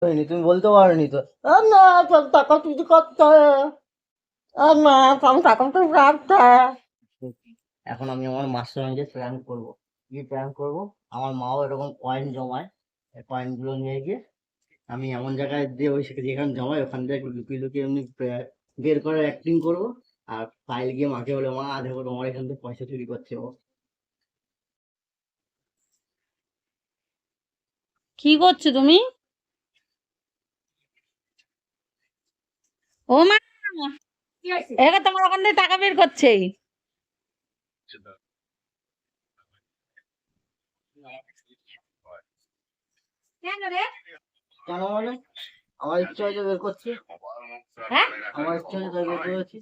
হয়নি, তুমি বলতে পারোনি তো। না, টাকা চুরি করতে, না, আমি টাকা চুরি করতে। এখন আমি আমার মার সঙ্গে প্র্যাঙ্ক করবো। কি প্র্যাঙ্ক করবো? আমার মাও এরকম কয়েন জমায়, এই কয়েনগুলো নিয়ে গিয়ে আমি এমন জায়গায় দিয়ে ওই যেখানে জমায় ওখান থেকে লুকিয়ে লুকিয়ে এমনি বের করে অ্যাক্টিং করবো। আর ফাইল গিয়ে মাকে বলে, মা দেখো তোমার এখান থেকে পয়সা চুরি করছে ও। কি করছো তুমি? ও মা, এবার তোমার ওখান থেকে টাকা বের করছে। কেন রে? কেন মানে? আমার ইচ্ছা হয়েছে বের করছি। হ্যাঁ, আমার ইচ্ছা হয়েছে তাই বের করেছি।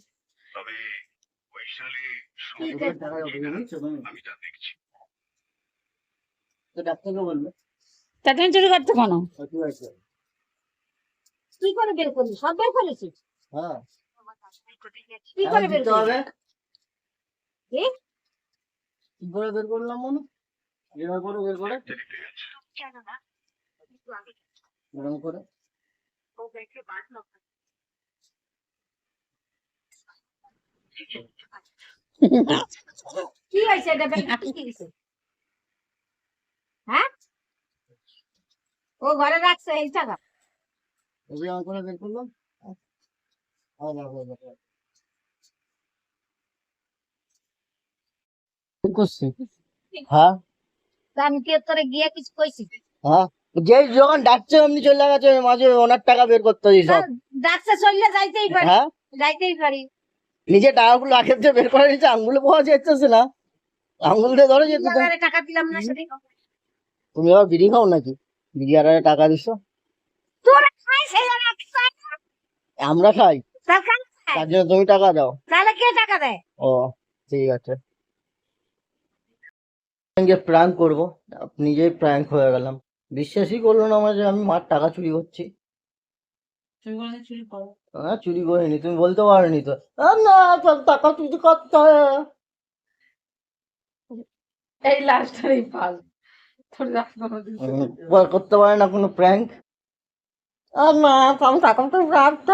ঠিক এবার আছে। টাকা যাবে, বুঝছো তুমি? তো ডাক্তারকে বলবে। তা তুমি চুরি করছো কেন? কি হয়েছে? কি করে বের করলি? সব বের করেছিস? হ্যাঁ, কি এখন করে বের দিতে করলি? হবে। কি? কি করে বের করলাম মনে? এরকম করে বের করে, এরকম করে। কি হয়েছে? এটা বের কি হয়েছে? হ্যাঁ, ও ঘরে রাখছে এই টাকা। এরকম করে বের করলাম। কি করছি? হ্যাঁ, তা আমি কি তোরে গিয়ে কিছু কইছি? হ্যাঁ, যে যখন ডাকছে অমনি চলে গেছে, মাঝে ওনার টাকা বের করতে দিই না, সব। ডাকছে চললে যাইতেই পারি। হ্যাঁ, যাইতেই পারি। নিজে টাকাগুলো আগের থেকে বের করে নিচ্ছে, আঙ্গুলে পাওয়া যাচ্ছে না, আঙ্গুল দিয়ে ধরে যেত। বিয়াবারে টাকা দিলাম না সেদিন। তুমি আবার বিড়ি খাও নাকি? বিড়ি আর টাকা দিছো? তোরা খাইস এই আর আমরা খাই, তার কাছে খায়। তার জন্য তুমি টাকা দাও। তাহলে কে টাকা দেয়? ও, ঠিক আছে। প্র্যাঙ্ক করবো, নিজেই প্র্যাঙ্ক হয়ে গেলাম। বিশ্বাসই করলো না আমার যে আমি মার টাকা চুরি করছি। চুরি করে চুরি করো। হ্যাঁ, চুরি করিনি, তুমি বলতে পারোনি তো। না, টাকা চুরি করতে, এই লাস্টের এই পাল তোর করতে পারে না কোনো প্র্যাঙ্ক। না, আমি টাকা চুরি করতে।